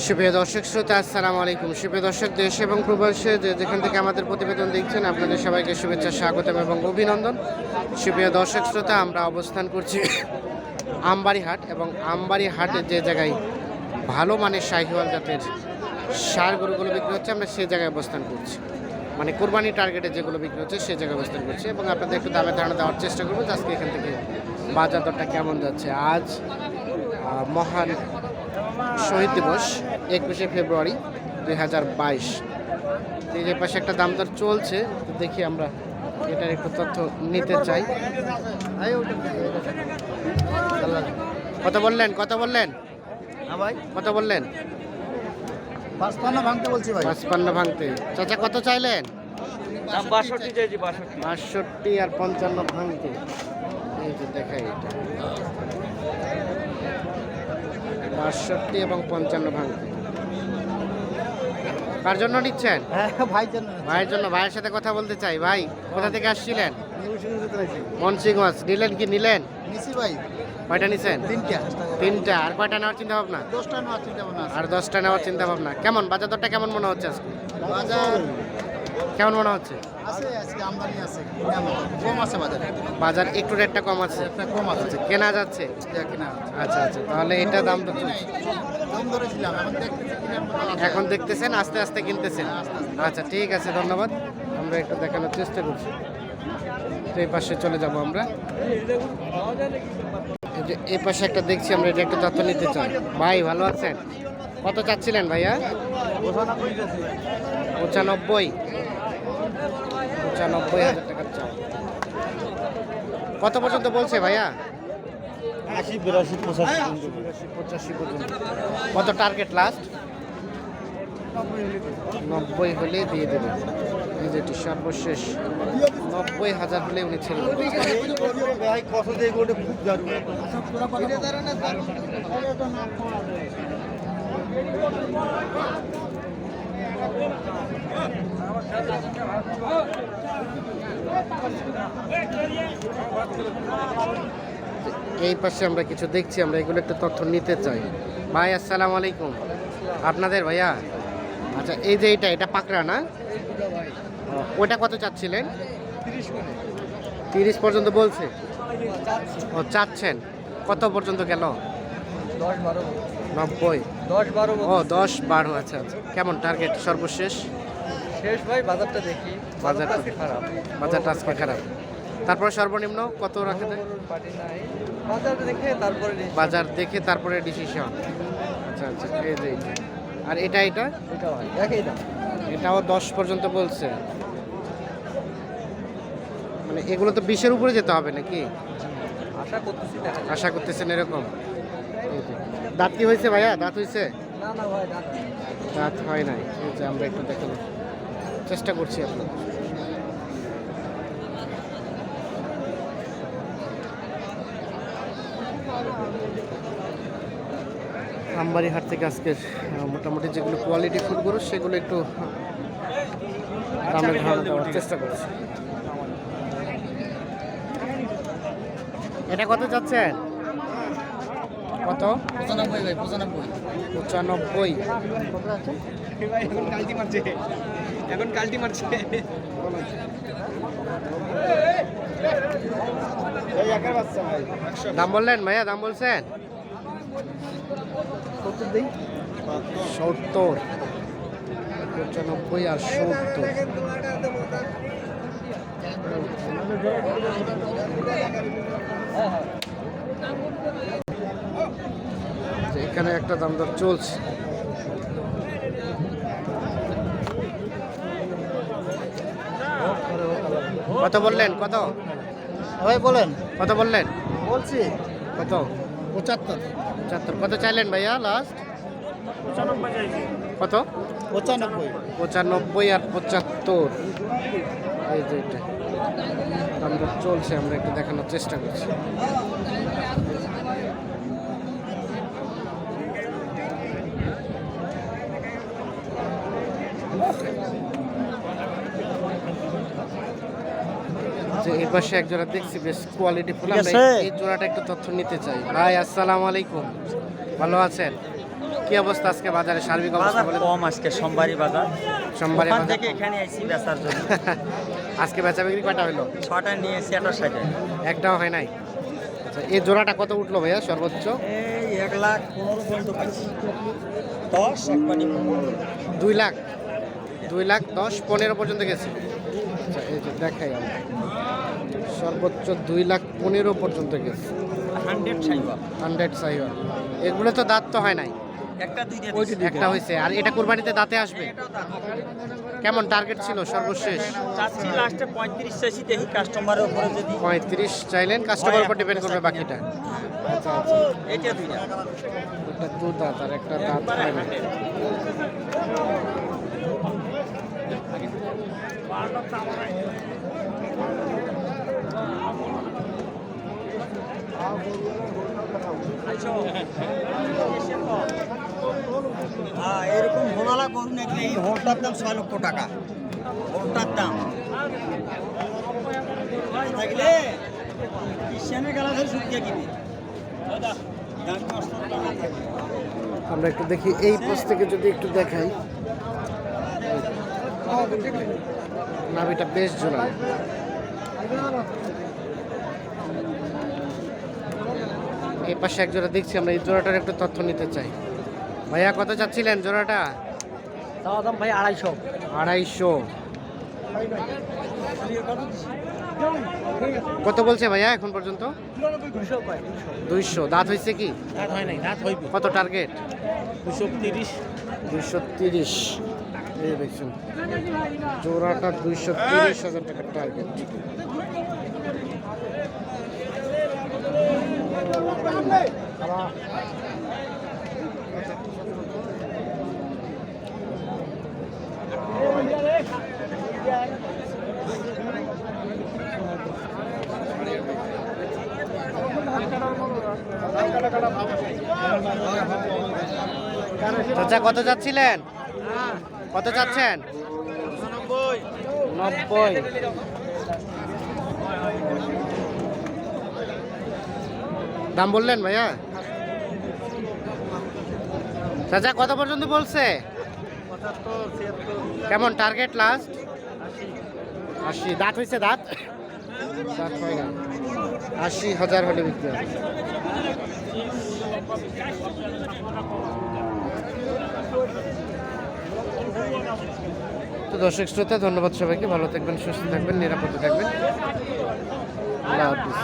সুপ্রিয় দর্শক শ্রোতা, আসসালামু আলাইকুম। সুপ্রিয় দর্শক, দেশ এবং প্রবাসে যেখান থেকে আমাদের প্রতিবেদন দেখছেন, আপনাদের সবাইকে শুভেচ্ছা, স্বাগতম এবং অভিনন্দন। সুপ্রিয় দর্শক শ্রোতা, আমরা অবস্থান করছি আমবাড়ি হাট, এবং আমবাড়ি হাটের যে জায়গায় ভালো মানের শাহিওয়াল জাতের ষাঁড় গরুগুলো বিক্রি হচ্ছে, আমরা সেই জায়গায় অবস্থান করছি। মানে কোরবানি টার্গেটে যেগুলো বিক্রি হচ্ছে সেই জায়গায় অবস্থান করছি, এবং আপনাদের একটু দামের ধারণা দেওয়ার চেষ্টা করবো যে আজকে এখান থেকে বাজার দরটা কেমন যাচ্ছে। আজ মহান শহীদ দিবস 21শে ফেব্রুয়ারি 2022। এই যে পাশে একটা দাম দর চলছে, তো দেখি আমরা এটার একটু তথ্য নিতে চাই। কত বললেন ভাই কত বললেন? 55 ভাঙতে বলছি ভাই। 55 ভাঙতে। চাচা কত চাইলেন? 62 চাইছি। 62 আর 55 ভাঙতে। এই যে দেখাই, এটা 62 এবং 55 ভাঙতে। কার জন্য নিচ্ছেন? ভাইয়ের জন্য। ভাইয়ের সাথে কথা বলতে চাই। ভাই কোথা থেকে আসছিলেন? মনসিংগঞ্জ। নিলেন? নিছি ভাই। কয়টা নিছেন? তিনটা। আর কয়টা নেওয়ার চিন্তা ভাবনা? 10টা নেওয়ার চিন্তা ভাবনা আছে। আর 10টা নেওয়ার চিন্তা ভাবনা। কেমন বাজার দরটা কেমন মনে হচ্ছে আজকে? বাজার কেমন মনে হচ্ছে? আছে, আজকে আমদানি আছে, কম আছে বাজারে। বাজার একটু রেটটা কম আছে, কম আছে, কেনা যাচ্ছে। কিনা আচ্ছা, তাহলে এটা দাম তো চলছে। কম ধরেছিলাম, এখন দেখতেছেন, আস্তে আস্তে কিনতেছেন। আচ্ছা, ঠিক আছে, ধন্যবাদ। আমরা একটু দেখানোর চেষ্টা করছি। তো এই পাশে চলে যাব আমরা। এই যে এই পাশে একটা দেখছি আমরা, এটা একটা তথ্য নিতে চাই। ভাই ভালো আছেন? কত চাচ্ছিলেন ভাইয়া? 95,000 টাকার চাও। কত পর্যন্ত বলছে ভাইয়া? 80, 82, 85 পর্যন্ত। কত টার্গেট লাস্ট? 90 হলে দিয়ে দেবে। এই যেটি সর্বশেষ 90,000 হলে উনি ছেড়ে দেবেন। এই পাশে আমরা কিছু দেখছি, আমরা এগুলো একটা তথ্য নিতে চাই। ভাই আসসালামু আলাইকুম। আপনাদের ভাইয়া? আচ্ছা, এই যে এটা পাকড়া না? ওটা কত চাচ্ছিলেন? 30 পর্যন্ত বলছে। ও চাচ্ছেন, কত পর্যন্ত গেল? 90, 10-12। আচ্ছা, কেমন টার্গেট সর্বশেষ? শেষ ভাই, বাজারটা দেখি। বাজারটা আজকে খারাপ। তারপরে সর্বনিম্ন কত রাখে? বাজার দেখে তারপরে ডিসিশন। আচ্ছা, এই যে আর এটা এটাও 10 পর্যন্ত বলছে। মানে এগুলো তো 20-এর উপরে যেতে হবে নাকি? আশা করতেছেন এরকম। দাঁত কি হয়েছে ভাইয়া? দাঁত হয়েছে? দাঁত হয় নাই। এই যে আমরা একটু দেখানোর চেষ্টা করছি আপনার। আমবাড়ি হাট থেকে আজকের মোটামুটি যেগুলো কোয়ালিটি ফুড গরু, সেগুলো একটু দামের ধারণা দেওয়ার চেষ্টা করছি। এটা কত যাচ্ছেন? কত? 95 ভাই, 95। 95। এখন কালটি মারছে। দাম বললেন ভাইয়া? দাম বলছেন 70, 95 আর 70। এখানে একটা দাম দর চলছে। কত বললেন? কত ভাই বলেন। কত বললেন? বলছি কত? 75। কত চাইলেন ভাইয়া লাস্ট? 95 চাইছি। কত? 95 আর 75। এই যে এটা দাম দর চলছে, আমরা একটু দেখানোর চেষ্টা করছি। যে এই পাশে এক জোড়া দেখছি বেশ কোয়ালিটি ফুল, আমরা এই জোড়াটা একটু তথ্য নিতে চাই। ভাই আসসালামু আলাইকুম, ভালো আছেন? কি অবস্থা আজকে বাজারে সার্বিক অবস্থা বাজার বলে? কম আজকে সোমবারই বাজার। সোমবারে ওখান বাজার থেকে এখানে আইছি বেচার জন্য। আজকে বেচা বিক্রি কটা হলো? 6টা নিয়ে এসে 68 একটাও হয় নাই। আচ্ছা, এই জোড়াটা কত উঠলো ভাইয়া সর্বোচ্চ? এই 1,15,000 পর্যন্ত পাইছি। 10 এক পানি 2 লাখ 2,10,15 পর্যন্ত গেছে। আচ্ছা, এই যে দেখাই আমরা সর্বোচ্চ 2,15,000 পর্যন্ত গেছে। 100 ছাইবা 100 সাইওয়াল। এগুলো তো দাঁত তো হয় নাই, একটা দুই দিয়ে একটা হয়েছে। আর এটা কুরবানিতে দাঁতে আসবে। কেমন টার্গেট ছিল সর্বশেষ? চাচ্ছি লাস্টে 35 চাইছি, দেখি কাস্টমারের উপরে যদি 35 চাইলেন, কাস্টমার উপর ডিপেন্ড করবে বাকিটা। আচ্ছা আচ্ছা, এইটা দুইটা একটা দু দাঁত আর একটা দাঁত হয় না। হ্যাঁ, এরকম হোনালা করুন একটা, এই হোলটার দাম 6 লক্ষ টাকা। হোলটার দাম থাকলে কিষানে গেলা ধরে শুকিয়ে কিনে আমরা একটু দেখি এই পোস্ট থেকে যদি একটু দেখাই। নাভিটা বেশ জোড়া। এই পাশে এক জোড়া দেখছি আমরা, এই জোড়াটার একটু তথ্য নিতে চাই। ভাইয়া কত চাচ্ছিলেন জোড়াটা? দাম ভাই 250। 250। কত বলছে ভাইয়া এখন পর্যন্ত? 200। দাঁত হয়েছে কি? দাঁত হয় নাই, দাঁত হইবে। কত টার্গেট? 230। 230। এই দেখছেন জোড়াটা 230,000 টাকার টার্গেট। চাচা কত যাচ্ছিলেন? কত যাচ্ছেন? 90। দাম বললেন ভাইয়া? চাচা কত পর্যন্ত বলছে? কেমন টার্গেট লাস্ট? 80। দাঁত হয়েছে? দাঁত হয় না। 80,000 হলে বিক্রি হবে। তো দর্শক শ্রোতা, ধন্যবাদ সবাইকে। ভালো থাকবেন, সুস্থ থাকবেন, নিরাপদে থাকবেন। আল্লাহ হাফিজ।